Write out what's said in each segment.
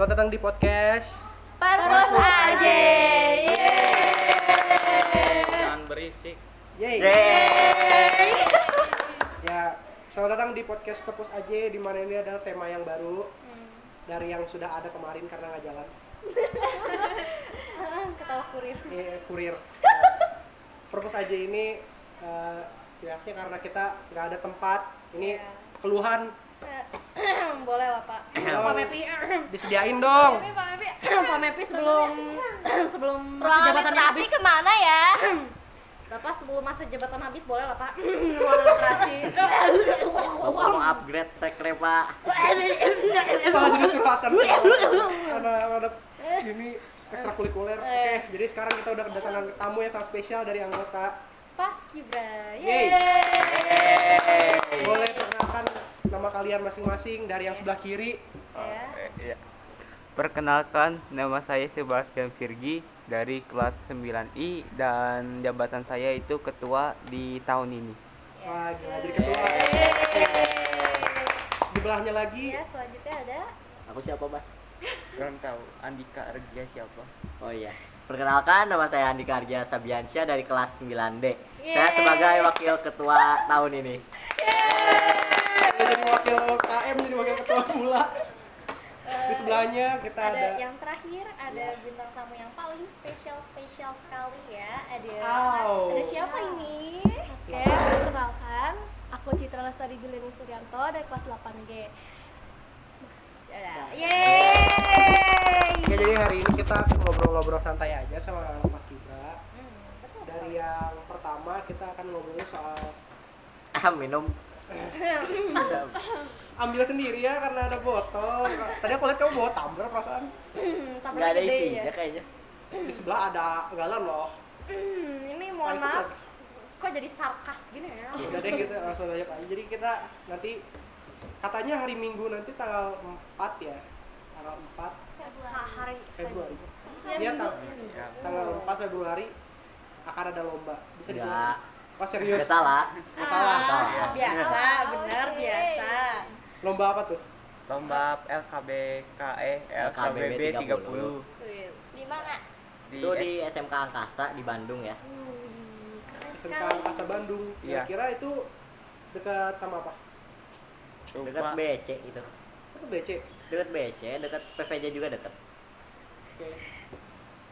Selamat datang di podcast Perpus aja. Jangan berisik. Yeay. Ya, selamat datang di podcast Perpus aja, di mana ini adalah tema yang baru dari yang sudah ada kemarin karena nggak jalan. Ketawa kurir. Kurir. Perpus aja ini jelasnya karena kita nggak ada tempat. Ini keluhan. Boleh lah Pak. Pak Mepi. Disediain dong. Pak Mepi sebelum masa Ruang jabatannya literasi habis. kemana ya? Bapak sebelum masa jabatan habis boleh lah Pak. Ruang literasi. Bapak mau upgrade sekre Pak. Malah jadi curhatan sih. Karena ada ini ekstrakurikuler. Oke, jadi sekarang kita udah kedatangan tamu yang sangat spesial dari anggota Paskibra. Yeay. Yeay. Boleh perkenalkan nama kalian masing-masing dari yang sebelah kiri. Iya. Perkenalkan, nama saya Sebastian Virgi dari kelas 9I dan jabatan saya itu ketua di tahun ini. Wah, gila jadi ketua. Sebelahnya lagi Ya, selanjutnya ada Aku siapa, Bas? Kurang tahu. Andika Argia siapa? Oh iya. Perkenalkan, nama saya Andika Argia Sabiansyah dari kelas 9D. Saya Yeay. sebagai wakil ketua tahun ini. jadi wakil KM, jadi wakil ketua pula. Di sebelahnya kita ada yang terakhir, ada bintang tamu yang paling spesial sekali ya. Au. Ada siapa ini? Oke, perkenalkan, aku Citra Lestari Juliani Suryanto dari kelas 8G. Yeay. Oke, jadi hari ini kita ngobrol-ngobrol santai aja sama Mas Kibra. Betul. Dari yang pertama kita akan ngobrolin soal Minum. ambil sendiri ya karena ada botol. Tadi aku lihat kamu bawa tumbler perasaan. Nggak ada isinya kayaknya. Di sebelah ada galon loh. Ini mohon maaf, kok jadi sarkas gini ya? Udah deh kita langsung aja aja. Jadi kita nanti katanya hari Minggu nanti tanggal 4 ya. Tanggal 4 Hari Februari. Ya, Iya, Minggu. tanggal 4 Februari akan ada lomba. Bisa Enggak. dibilang. Oh, serius? Nggak salah. Salah. Salah. Biasa, benar biasa. Lomba apa tuh? Lomba LKBB 30 Di mana? itu di SMK Angkasa di Bandung ya. SMK Angkasa Bandung. Iya. Kira-kira itu dekat sama apa? Dekat BC itu. Itu BC. Dekat BC, dekat PVJ juga dekat. Oke.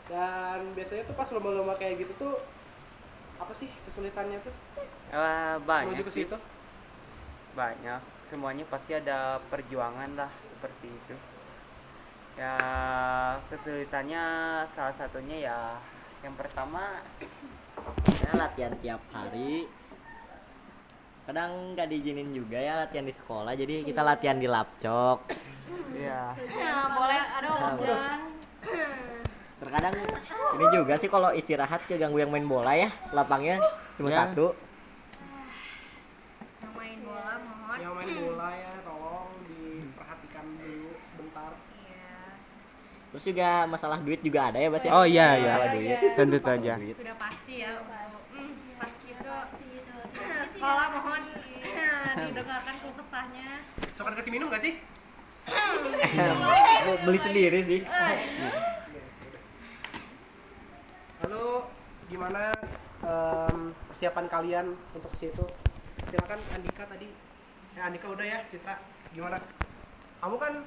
Dan biasanya tuh pas lomba-lomba kayak gitu tuh apa sih kesulitannya tuh? Banyak Menuju ke sih. situ. Banyak, semuanya pasti ada perjuangan lah seperti itu. Ya, kesulitannya salah satunya ya yang pertama ya latihan tiap hari. Kadang nggak diizinin juga ya latihan di sekolah, jadi kita latihan di lapcok. Iya. Boleh, aduh. Terkadang ini juga sih kalau istirahat keganggu yang main bola ya, lapangnya cuma Ya. satu. Yang main bola mohon. Yang main bola ya tolong diperhatikan dulu sebentar. Iya. Terus juga masalah duit juga ada ya, Bas ya? Oh, iya, iya. Masalah duit. Tentu Masalah saja. duit. Sudah pasti ya. Pas gitu. Sekolah mohon didengarkan keluh kesahnya. So kan kasih minum gak sih? Beli sendiri sih. Lalu gimana persiapan kalian untuk ke situ? Silakan Andika tadi. Andika udah ya, Citra. Gimana? Kamu kan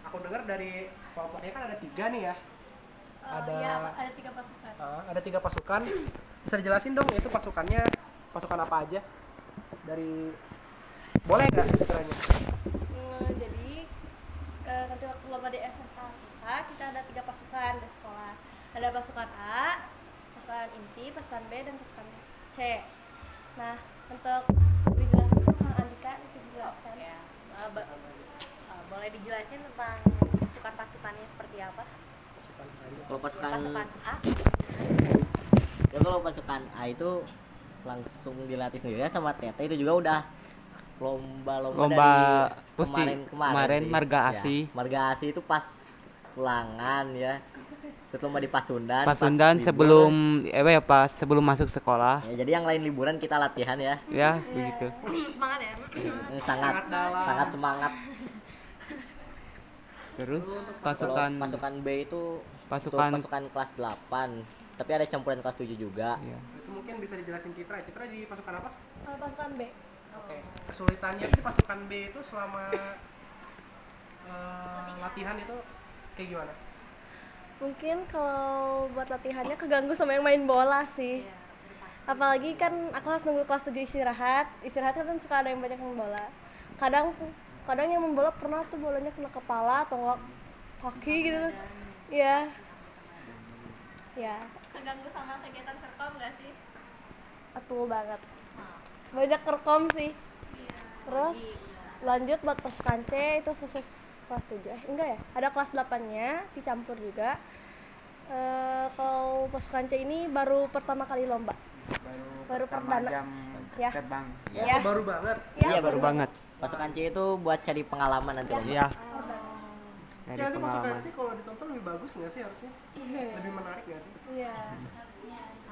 aku dengar dari kelompoknya kan ada 3 nih ya. Ya, ada 3 pasukan. Ada 3 pasukan. Bisa dijelasin dong itu pasukannya pasukan apa aja? Dari boleh nggak sekiranya? Jadi nanti waktu lomba di SMK Angkasa kita ada 3 pasukan di sekolah. Ada pasukan A, pasukan inti, pasukan B, dan pasukan C. Nah, untuk dijelaskan Kang Andika dijelaskan. Ya. Boleh dijelasin tentang pasukan-pasukannya seperti apa? Pasukan A. Kalau pasukan Pasukan A. ya kalau pasukan A itu langsung dilatih sendiri ya sama Tete, itu juga udah lomba dari kemarin sih. Marga Ya, Asi. Marga Asi itu pas ulangan ya. Terus lomba di Pasundan. Pasundan pas sebelum pas sebelum masuk sekolah. ya, jadi yang lain liburan kita latihan ya. Ya, begitu. Semangat ya. Sangat dalam. sangat semangat. Terus Kalau pasukan pasukan B itu pasukan pasukan kelas 8, tapi ada campuran kelas 7 juga. iya. Itu mungkin bisa dijelasin Citra. Citra di pasukan apa? Pasukan B. Oke. Kesulitannya di pasukan B itu selama latihan itu kayak gimana? Mungkin kalau buat latihannya keganggu sama yang main bola sih. Apalagi kan aku harus nunggu kelas 7 istirahat kan suka ada yang banyak yang bola. Kadang yang membola pernah tuh bolanya kena kepala atau enggak kaki gitu. Iya. Ya, Keganggu sama kegiatan kerkom nggak sih? betul banget. Banyak kerkom sih. Terus lanjut buat pasukan C itu khusus kelas 7. Enggak ya? Ada kelas 8-nya dicampur juga. Kalau pasukan C ini baru pertama kali lomba. Baru perdana. Ya. Terbang. Ya. Baru banget. Iya, Baru banget. Pasukan C itu buat cari pengalaman nanti lomba. Iya. Dari Jadi pasukan pengalaman. C kalau ditonton lebih bagus nggak sih harusnya? Lebih menarik nggak sih? Iya.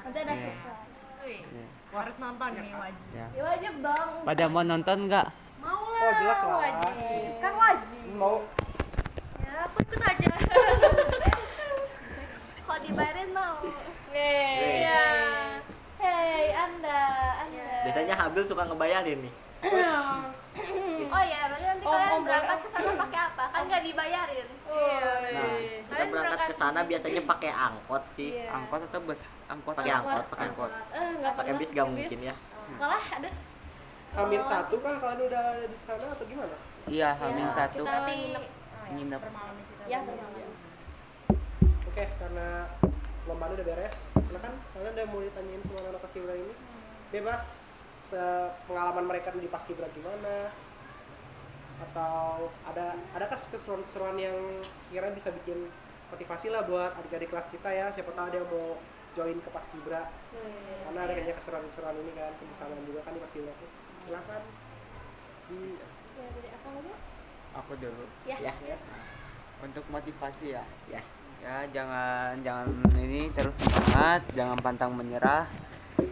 Nanti ada Iya. surprise. Wih, Iya. harus nonton nih wajib. Ya. Ya wajib dong. Pada mau nonton nggak? Mau lah. Oh, jelas lah. Wajib. Kan wajib. Mau Ya, aku ikut aja. Kalau dibayarin mau. Iya. Hey, Anda. Biasanya Habil suka ngebayarin nih. Oh iya, berarti nanti kalian berangkat ke sana pakai apa? Kan nggak dibayarin. Nah, kita berangkat ke sana biasanya pakai angkot sih. Iya. Angkot atau bus? Angkot. Pakai angkot, pakai angkot. Enggak Pakai bis gak mungkin ya. Sekolah ada. Amin satu kah kalian udah ada di sana atau gimana? Iya, hamil satu. Kita Nanti Nginep. bermalam di situ. Ya, bermalam. Oke, karena lombanya udah beres, silakan kalian udah mau ditanyain semua anak paskibra ini. Bebas pengalaman mereka di paskibra gimana? Atau adakah keseruan-keseruan yang sekiranya bisa bikin motivasi lah buat adik-adik kelas kita ya, siapa tahu ada yang mau join ke paskibra. Karena ada kayaknya keseruan-keseruan ini kan, kebersamaan juga kan di paskibra tuh. Silakan di Ya, jadi apa dulu? Aku dulu. Ya. Ya, Untuk motivasi ya. ya. Ya, jangan ini terus semangat, jangan pantang menyerah.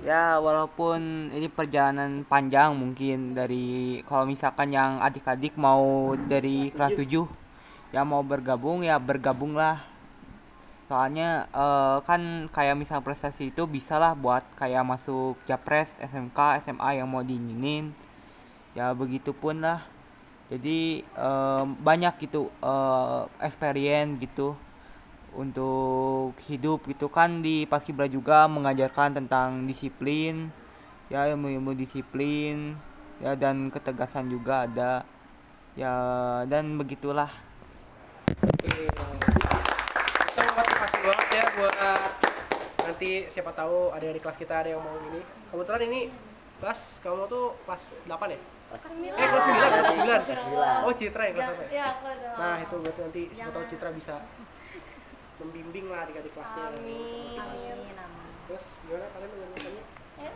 Ya, walaupun ini perjalanan panjang mungkin dari kalau misalkan yang adik-adik mau dari kelas 7 ya mau bergabung ya bergabunglah. Soalnya kan kayak misal prestasi itu bisalah buat kayak masuk Japres, SMK, SMA yang mau diinginin. Ya begitupun lah. Jadi banyak gitu experience gitu untuk hidup gitu kan di Paskibra juga mengajarkan tentang disiplin ya ilmu-ilmu disiplin ya dan ketegasan juga ada ya dan begitulah. Kita motivasi banget ya buat nanti siapa tahu ada di kelas kita ada yang mau ini. Kebetulan ini kelas kamu tuh kelas 8 ya? Kelas 9 ya? Kelas 9. Oh, Citra ya kelas 8 ya? Ya, aku ada. Nah, itu berarti nanti siapa tahu Citra bisa membimbing lah adik-adik kelasnya. Amin. Terus gimana kalian dengan tanya? Ya.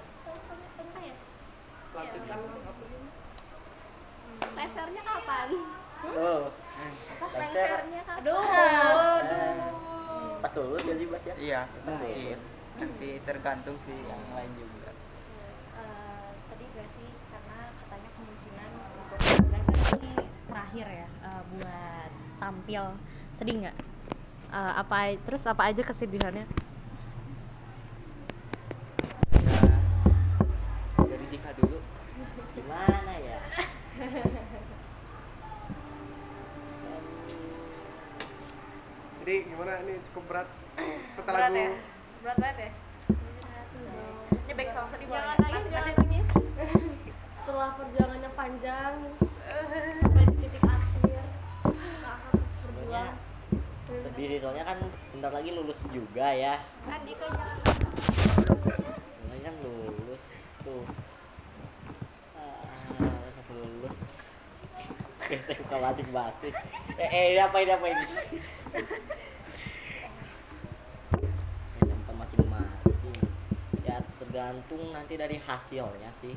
Pelantikan apa ini? Lasernya kapan? Oh, Laser Aduh. pas lulus ya sih, Bas ya? Iya mungkin nanti tergantung sih yang lain juga. Sedih gak sih karena katanya kemungkinan untuk sebenarnya kan ini terakhir ya buat tampil, sedih nggak? Terus apa aja kesedihannya? Ya dari Dika dulu. Gimana ya? Jadi gimana ini cukup berat setelah Berat lagu ya? Berat banget ya? Ini back sound sedih Jangan banget. nangis, jangan nangis. Setelah perjalanannya panjang sampai di titik akhir, kita harus berjuang. Sedih sih soalnya kan sebentar lagi lulus juga ya. Andika jangan. Ini kan lulus tuh. Lulus. SMK masing-masing. Ini apa ini? SMK masing-masing. Ya tergantung nanti dari hasilnya sih.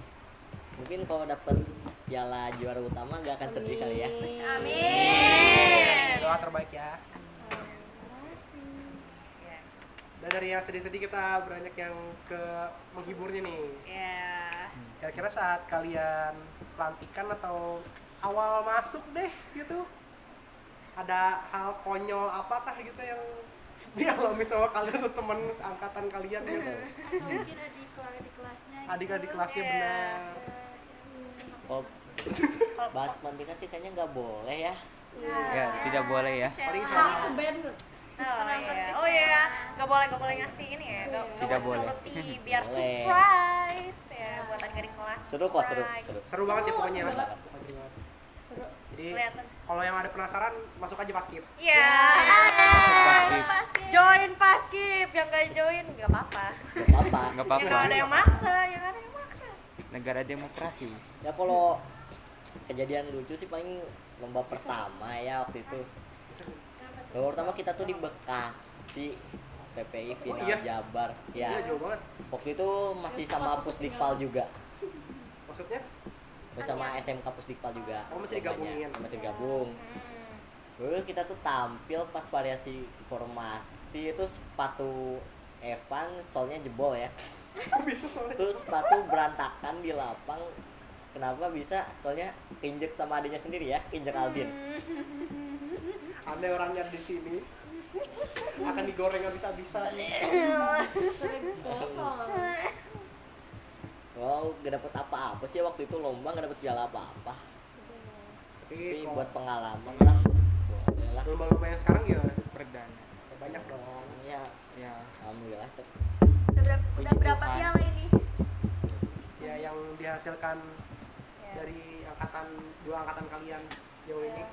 Mungkin kalau dapat piala juara utama gak akan sedih kali ya. Amin. doa terbaik ya. Dan dari yang sedih-sedih kita beranjak yang ke menghiburnya nih. Ya. Kira-kira saat kalian pelantikan atau awal masuk deh gitu, ada hal konyol apakah gitu yang dialami sama kalian atau teman angkatan kalian gitu? Atau mungkin adik kelasnya gitu. Adik-adik kelasnya Iya. benar. Kalau bahas pendidikan sih kayaknya nggak boleh ya. Ya, tidak boleh ya. Paling Hal hal itu band. Oh iya, nggak boleh ngasih ini ya, nggak Tidak boleh boleh. seperti biar Boleh. surprise ya buat adik kelas. Seru kok, seru. seru banget ya pokoknya. Seru banget. Seru banget. Seru. Jadi Kelihatan. kalau yang ada penasaran masuk aja paskib. Iya. Paskib. Join paskib, yang nggak join nggak apa-apa. Gak apa-apa. Nggak Ya apa-apa. nggak ada yang maksa, ya nggak ada yang maksa. Negara demokrasi. Ya kalau kejadian lucu sih paling lomba pertama ya waktu itu. Lomba pertama kita tuh di Bekasi, PPI final iya? Jabar. Iya Ya. jauh banget. Waktu itu masih sama Pusdikpal juga. Maksudnya Bersama SMK Pusdikpal juga. Oh, masih lombanya. digabungin. Masih gabung. Dulu kita tuh tampil pas variasi formasi itu sepatu Evan soalnya jebol ya. kok bisa soalnya? Terus sepatu berantakan di lapang. Kenapa bisa? Soalnya keinjek sama adiknya sendiri ya, keinjek Aldin. Anda orangnya di sini akan digoreng habis-habisan. Sering kosong. Wow, gak dapet apa-apa sih waktu itu lomba, gak dapet piala apa-apa. Tapi Tapi buat kalau pengalaman lah. Boleh lah. lomba-lomba yang sekarang ya Perdana. banyak dong. Ya, Ya. alhamdulillah. Udah Puji berapa Tuhan. piala ini? Ya yang dihasilkan Ya. dari dua angkatan kalian sejauh ini.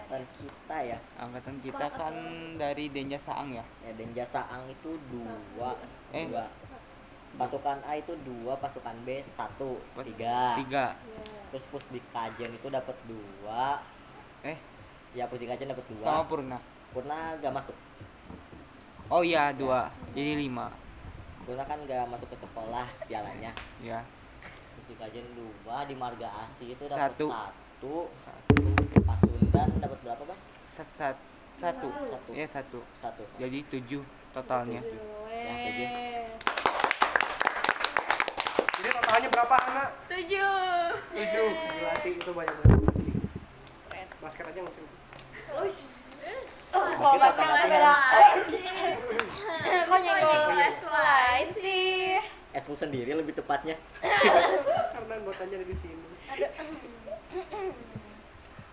Dan kita ya, Angkatan kita kan dari Denja Saang ya. ya Denja Saang itu dua. Eh. Dua. Pasukan A itu dua, pasukan B satu, tiga. 3. Terus Pusdikajen itu dapat dua. Eh, Ya Pusdikajen dapat sama dua. Purna. Purna gak masuk. Oh iya, 2. Jadi 5. Purna kan gak masuk ke sekolah pialanya. Ya. Pusdikajen dua, di Marga Asih itu dapat Satu. satu. Pasundan dapat berapa, Bas? Satu. Satu. Ya, 1. Satu. Jadi 7 totalnya. Ya, tujuh. Jadi totalnya berapa anak? 7. 7. Gila sih itu banyak banget sih. Basket aja nggak sih? Kalau Kita basket sangat ada lain sih. Kok nyenggol ekskul lain sih? Eskul sendiri lebih tepatnya. Karena anggotanya ada di sini.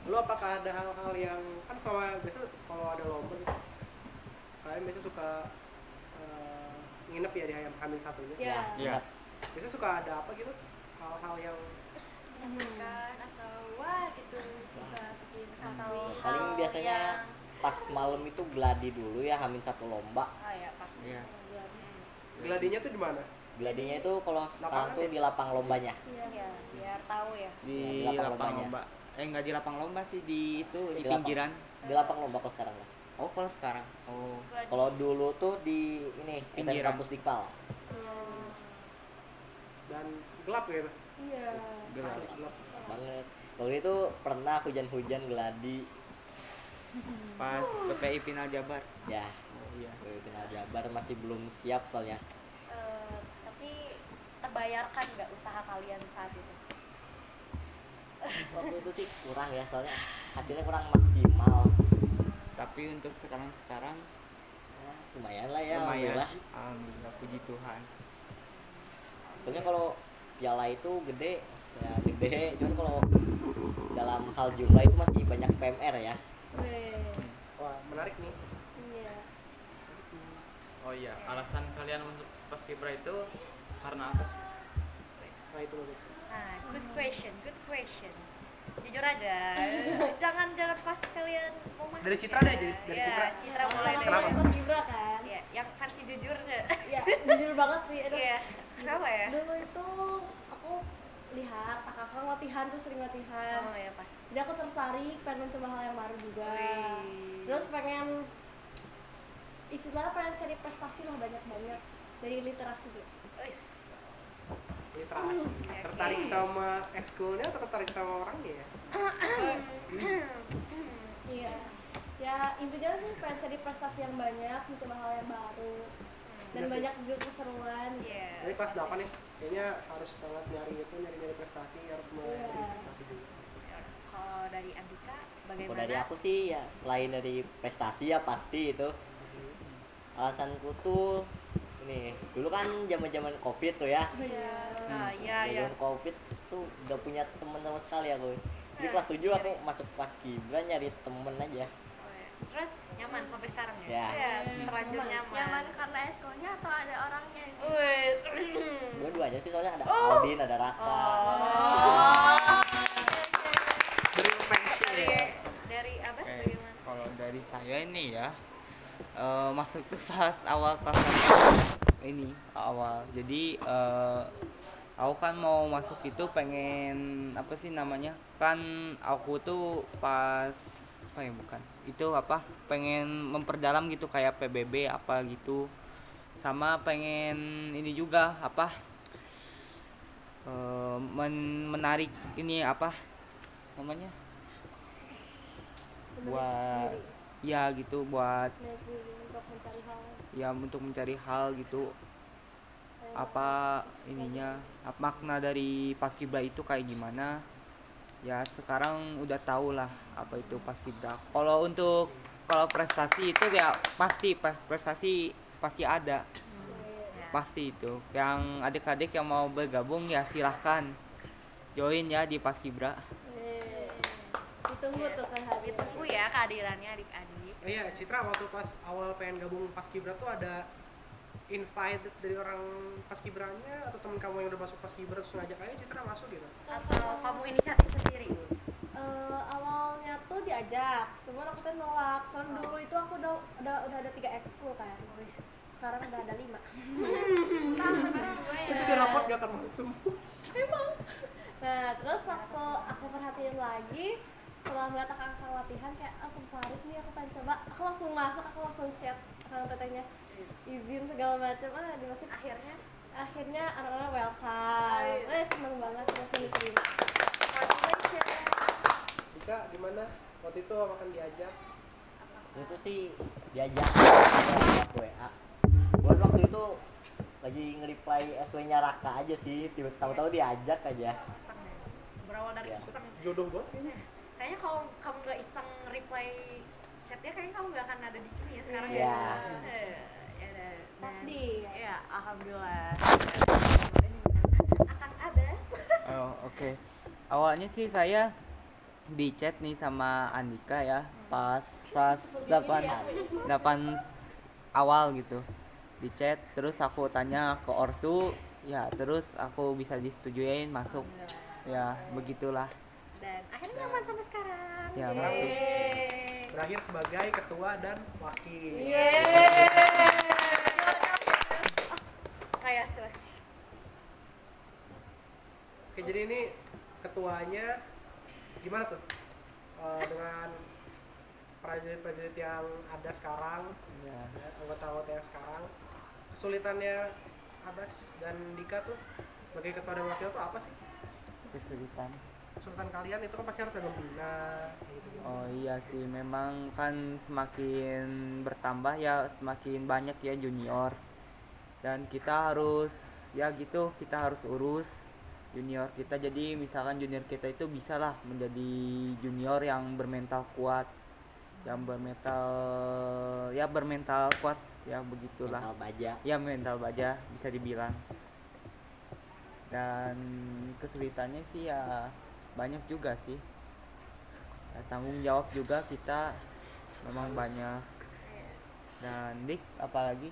Lu apakah ada hal-hal yang kan selama biasa kalau ada lomba gitu, kalian biasa suka nginep ya di Hamin satunya. Ya. Iya. Biasa suka ada apa gitu? Hal-hal yang Kan atau wah gitu suka bikin Atau tweet. Paling biasanya pas malam itu gladi dulu ya, Hamin satu lomba. Oh ya pasti. Iya. gladinya tuh di mana? Gladinya itu kalau sekarang Lapangan tuh ya? di lapang lombanya. Iya, biar tahu ya. Di Ya, di lapang lapang lombanya. lomba. Enggak di lapang lomba sih, di itu di Di lapang. pinggiran. Di lapang lomba kalau sekarang lah. Oh, kalau sekarang. Oh. Kalau dulu tuh di ini SMK Pinggiran. Pusdikpal. Dan gelap ya? Iya. Gelap. Asli gelap. Banget. Waktu itu pernah hujan-hujan gladi. Pas PPI final Jabar. Ya, Oh iya. ke final Jabar masih belum siap soalnya. Tapi terbayarkan nggak usaha kalian saat itu? Waktu itu sih kurang ya, soalnya hasilnya kurang maksimal. Tapi untuk sekarang Ya, lumayan lah ya, lumayan. alhamdulillah. Alhamdulillah, puji Tuhan. Soalnya kalau piala itu gede, ya gede. Cuman kalau dalam hal jumlah itu masih banyak PMR ya. Wah menarik nih. Iya. Oh iya, alasan kalian masuk Paskibra itu karena apa sih? Nah itu bagus. Nah, good question. Jujur aja, jangan pas kalian mau masuk. Dari Citra ya. deh, dari Ya, Citra. Citra mulai deh. Kenapa? Mas Gibra kan? Ya, yang versi jujur deh. Ya, jujur banget sih. Aduh. Iya, kenapa ya? Dulu itu aku lihat kakak latihan tuh sering latihan. Oh ya pas. Jadi aku tertarik pengen mencoba hal yang baru juga. Wih. Terus pengen istilahnya pengen cari prestasi lah banyak-banyak dari literasi gitu. Wih. Literasi. Tertarik sama ekskulnya atau tertarik sama orangnya ya? Iya. Ya intinya sih pengen cari prestasi yang banyak, mencoba hal yang baru. Dan Iya sih. banyak juga keseruan. Iya. Jadi kelas 8 ya, kayaknya harus banget nyari prestasi, harus mulai Iya. nyari prestasi juga. Kalau dari Andika Kalau bagaimana? dari aku sih ya selain dari prestasi ya pasti itu alasanku tuh ini dulu kan zaman covid tuh ya. Nah, iya. Zaman covid tuh udah punya temen sama sekali aku. Jadi kelas 7 aku masuk Paskibra nyari temen aja. Oh, ya. Terus nyaman sampai sekarang ya? Ya. Iya, terlanjur nyaman. Nyaman karena eskonya atau ada orangnya ini? Dua-duanya sih soalnya ada Aldin, ada Raka. Dari Abbas Oke, bagaimana? kalau dari saya ini ya masuk tuh pas awal kelas 1 ini awal. Jadi aku kan mau masuk itu pengen apa sih namanya? Kan aku tuh pas apa ya bukan. Itu apa? Pengen memperdalam gitu kayak PBB apa gitu. Sama pengen ini juga apa? Menarik ini apa namanya? Buat ya gitu buat untuk mencari hal ya untuk mencari hal gitu apa ininya makna dari Paskibra itu kayak gimana ya sekarang udah tahu lah apa itu Paskibra. Kalau prestasi itu ya pasti prestasi pasti ada pasti itu yang adik-adik yang mau bergabung ya silahkan join ya di Paskibra. ditunggu tuh kehadiran. Ditunggu ya kehadirannya adik-adik. Iya, Citra waktu pas awal pengen gabung Paskibra tuh ada invite dari orang Paskibranya atau temen kamu yang udah masuk Paskibra terus ngajak aja Citra masuk gitu? Atau kamu inisiatif sendiri? Awalnya tuh diajak, cuman aku tuh nolak. Soalnya dulu itu aku udah ada 3 ekskul kan. Sekarang udah ada 5. Itu dia rapot gak akan masuk semua. Nah, terus aku perhatiin lagi setelah melihat kakak latihan kayak aku tertarik nih, aku pengen coba. Aku langsung masuk, aku langsung chat kakak tetehnya izin segala macam. Dimasukin akhirnya anak-anak welcome. Seneng banget langsung diterima. Dika gimana? Waktu itu makan diajak? Itu sih diajak lewat WA. Buat waktu itu lagi nge-reply SW-nya Raka aja sih, tahu-tahu diajak aja. Iseng ya? Berawal dari Ya. iseng. Jodoh banget kayaknya. Kayaknya kalau kamu nggak iseng reply chatnya, kayaknya kamu nggak akan ada di sini ya sekarang Iya. ya. Ya dan Takdir. ya alhamdulillah. Akan Abbas. Oh, oke. Awalnya sih saya di chat nih sama Andika ya pas 8 awal gitu di chat, terus aku tanya ke ortu ya, terus aku bisa disetujuin masuk ya begitulah Dan akhirnya nyaman sampai sekarang. ya Sekarang masuk. berakhir sebagai ketua dan wakil. Kayak sih. Oke, jadi ini ketuanya gimana tuh? Dengan prajurit-prajurit yang ada sekarang, Ya. ya, anggota-anggota yang sekarang, kesulitannya Abbas dan Dika tuh sebagai ketua dan wakil tuh apa sih? Kesulitan. Kesulitan kalian itu kan pasti harus ada pembina gitu. Oh iya sih, memang kan semakin bertambah ya semakin banyak ya junior, dan kita harus ya gitu, kita harus urus junior kita. Jadi misalkan junior kita itu bisa lah menjadi junior yang bermental kuat, yang bermental kuat ya begitulah. Mental baja. Ya mental baja bisa dibilang. Dan kesulitannya sih ya banyak juga sih. Ya, tanggung jawab juga kita memang banyak. Dan Dik, apalagi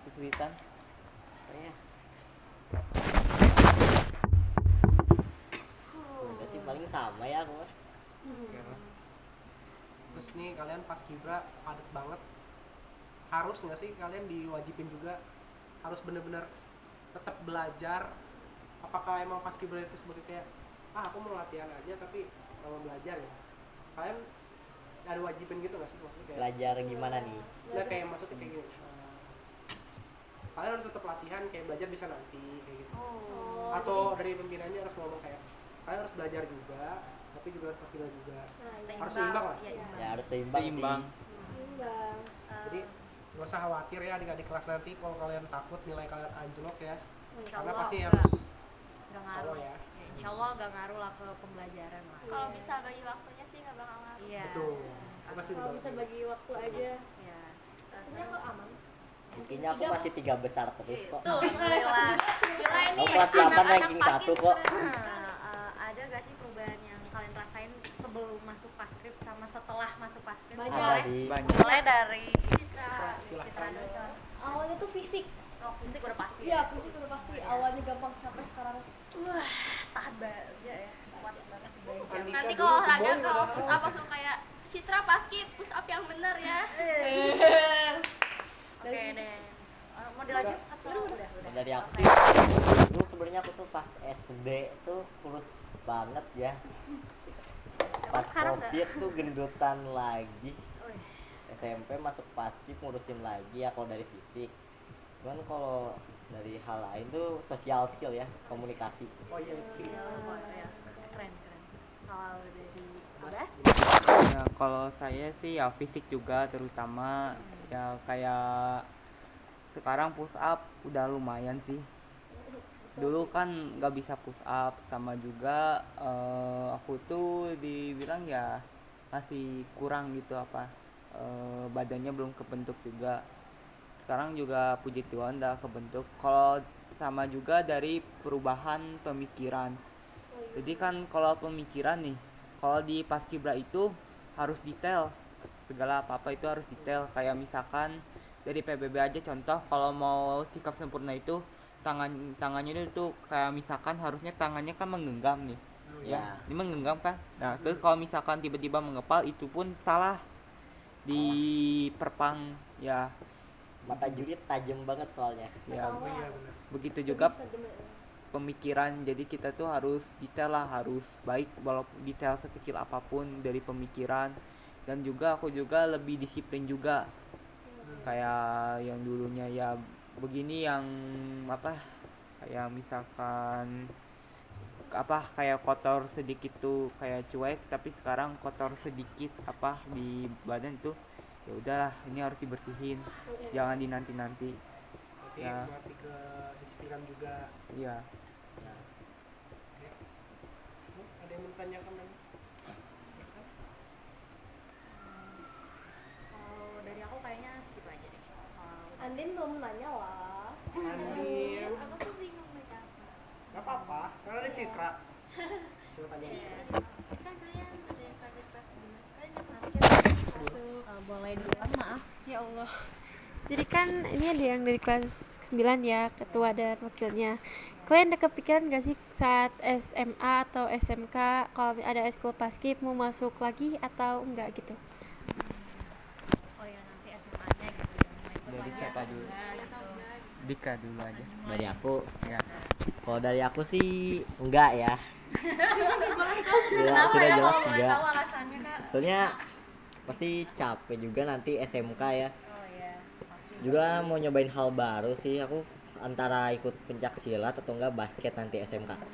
kesulitan? Kayaknya udah sih paling sama ya aku. Terus nih kalian pas Kibra padat banget, harus nggak sih kalian diwajibin juga harus bener-bener tetap belajar? Apakah emang pas Kibra itu sebagai kayak aku mau latihan aja tapi nggak mau belajar ya? Kalian ada wajibin gitu nggak sih maksudnya kayak? Belajar gimana nih? Nggak kayak maksudnya kayak gini. Kalian harus tetap latihan, kayak belajar bisa nanti kayak gitu. Atau dari pimpinannya harus ngomong kayak kalian harus belajar juga, tapi juga harus pas Kibra juga. Harus seimbang lah. Iya, imbang. Ya harus seimbang. Seimbang. Seimbang. Jadi nggak usah khawatir ya adik-adik kelas nanti kalau kalian takut nilai kalian anjlok ya, karena pasti harus nggak ngaruh solo ya. Ya, insya Allah gak ngaruh lah ke pembelajaran lah. Kalau bisa bagi waktunya sih nggak bakal ngaruh. Iya. Betul. Pasti Kalau bisa bagi waktu aja. Iya. Artinya kok aman. Intinya aku masih 3 besar terus kok. Tuh, alhamdulillah. Gila ini Aku kelas 8 anak-anak ranking paskib 1 kok. Ada gak sih perubahan yang kalian rasain sebelum masuk paskib sama setelah masuk paskib? Banyak. Ada sih. Banyak. Mulai dari Citra, silahkan. Awalnya tuh fisik. Oh, fisik udah pasti. Iya, fisik udah pasti. Awalnya gampang capek, sekarang Wah, tahan aja ya. Kuat banget belajar. Andika Nanti dulu kalau olahraga gemuk, kalau udah. push up langsung kayak Citra paskib push up yang bener ya. Oke deh. Mau dilanjut atau udah? Dari aku Oke. sih, dulu sebenarnya aku tuh pas SD tuh kurus banget ya. Pas sekarang nggak? COVID tuh gendutan lagi. Wih. SMP masuk paskib ngurusin lagi ya kalau dari fisik. Cuman kalau dari hal lain tuh social skill ya, komunikasi. Oh iya sih. Oh, ya. Keren. Kalau dari Abbas? Ya, kalau saya sih ya fisik juga terutama ya kayak sekarang push up udah lumayan sih. Dulu kan nggak bisa push up sama juga aku tuh dibilang ya masih kurang gitu badannya belum kebentuk juga. Sekarang juga puji Tuhan udah kebentuk. Kalau sama juga dari perubahan pemikiran. Jadi kan kalau pemikiran nih, kalau di Paskibra itu harus detail, segala apa-apa itu harus detail. Kayak misalkan dari PBB aja contoh, kalau mau sikap sempurna itu tangannya itu tuh kayak misalkan harusnya tangannya kan menggenggam nih, ya ini menggenggam kan. Nah terus kalau misalkan tiba-tiba mengepal itu pun salah di perpang ya. Mata juri tajam banget soalnya. Ya Oh iya benar. begitu juga pemikiran, jadi kita tuh harus detail lah, harus baik walaupun detail sekecil apapun dari pemikiran. Dan juga aku juga lebih disiplin juga, kayak yang dulunya ya begini yang kayak misalkan kayak kotor sedikit tuh kayak cuek, tapi sekarang kotor sedikit di badan tuh ya udahlah ini harus dibersihin, jangan dinanti-nanti. Berarti Ya. berarti ke disiplinan juga. Iya. Ada yang mau ditanyakan lagi? Kalau dari aku kayaknya segitu aja deh. Kalau Andin belum nanya lah. Andin. Aku tuh bingung nih apa. Gak apa-apa, karena ada Citra. Coba tanya. Kan kalian ada yang kaget pas bilang kalian yang terakhir masuk. boleh duluan, maaf. Ya Allah. Jadi kan ini ada yang dari kelas 9 ya, ketua dan wakilnya. Kalian ada kepikiran gak sih saat SMA atau SMK kalau ada eskul paskib mau masuk lagi atau enggak gitu? Oh ya nanti SMA-nya gitu ya. Mau ikut Dari lagi siapa atau dulu? enggak gitu. Dika dulu aja. Dari aku, Ya. kalau dari aku sih enggak ya. Kenapa Sudah ya jelas kalau boleh enggak. tahu alasannya Kak? Soalnya pasti capek juga nanti SMK ya. Oh iya. Pasti. Juga mau nyobain hal baru sih, aku antara ikut pencak silat atau enggak basket nanti SMK. Kalau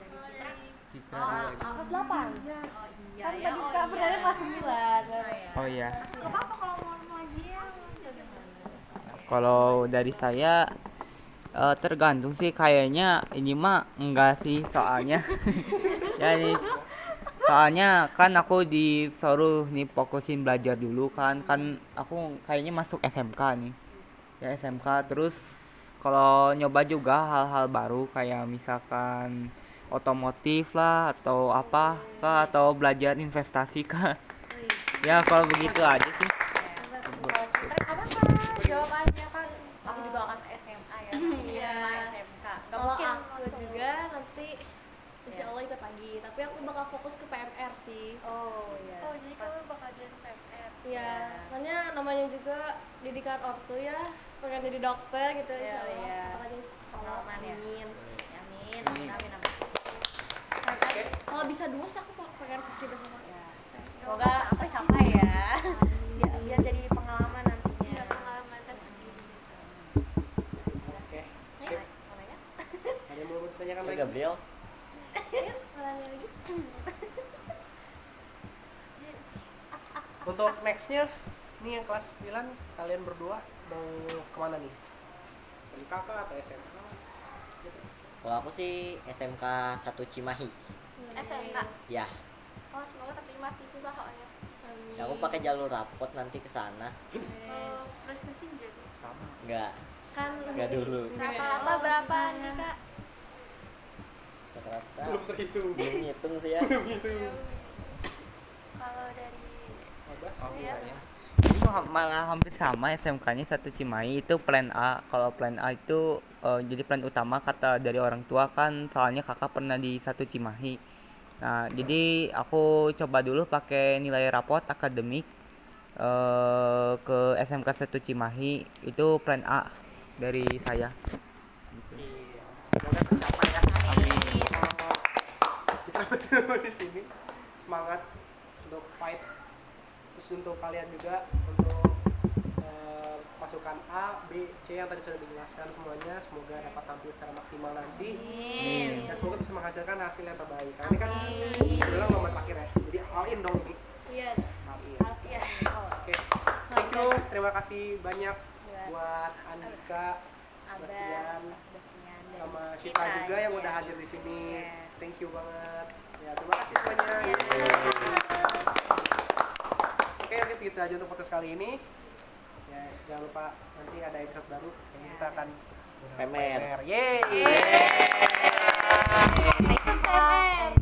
dari Citra? Citra dulu aja. Kelas 8. Oh iya Kan ya. tadi Oh Kak iya. pernahnya kelas 9. Oh iya. Gak apa-apa kalau mau lagi ya. Kalau dari saya tergantung sih, kayaknya ini mah enggak sih soalnya. Ya ini soalnya kan aku disuruh nih fokusin belajar dulu kan aku kayaknya masuk SMK nih ya, SMK. Terus kalau nyoba juga hal-hal baru kayak misalkan otomotif lah atau apa kah, atau belajar investasi kah. Ya kalau begitu aja sih. Kalau Citra apa jawabannya kan? Aku juga akan SMA ya. Iya. SMA, SMK. Gak Kalau mungkin aku langsung. juga nanti insya Allah ikut lagi, tapi aku bakal fokus ke PMR sih. Oh iya. Oh jadi kamu bakal jadi PMR. Iya, soalnya namanya juga didikan ortu ya, pengen jadi dokter gitu. Iya, insya Allah. iya. Makanya sekolah. Pengalaman ya. Amin. Amin. PMR, kalau bisa 2 sih aku pengen paski bersama. Ya. Semoga apa capai ya. Biar jadi pengalaman nantinya. Iya pengalaman tersendiri. Oke. Ayo, mau nanya? Ada yang mau ditanyakan Ini lagi? Gabriel. Nanya lagi. Untuk nextnya, nih yang kelas 9 kalian berdua mau kemana nih? SMK kah atau SMK? Gitu. Kalau aku sih SMK 1 Cimahi. SMK. Ya, Oh, semoga tapi masih susah soalnya. ya aku pakai jalur rapot nanti ke sana. Prestasi jadi. Enggak, Kan enggak dulu. Rata-rata berapa nih kak? Rata-rata Belum terhitung. belum ngitung sih ya. Kalau dari Oh, Iya. ya. Ini malah hampir sama SMK-nya 1 Cimahi itu plan A. Kalau plan A itu jadi plan utama kata dari orang tua kan soalnya kakak pernah di 1 Cimahi. Nah, jadi aku coba dulu pakai nilai rapot akademik ke SMK 1 Cimahi itu plan A dari saya. Semoga tercapai ya. Amin. Kita bertemu di sini. Semangat untuk fight. Terus untuk kalian juga untuk pasukan A, B, C yang tadi sudah dijelaskan semuanya, semoga dapat tampil secara maksimal nanti. Dan semoga bisa menghasilkan hasil yang terbaik. Karena ini kan sebenarnya lomba terakhir ya. Jadi all in dong ini. iya All in. iya. Oke. Thank you. Terima kasih banyak buat Andika, Sebastian, sama Sita juga yang udah hadir di sini. Thank you banget. Ya, terima kasih semuanya. Oke, segitu aja untuk podcast kali ini. Ya, jangan lupa nanti ada episode baru yang kita akan Pemer. Yeay. Stay tune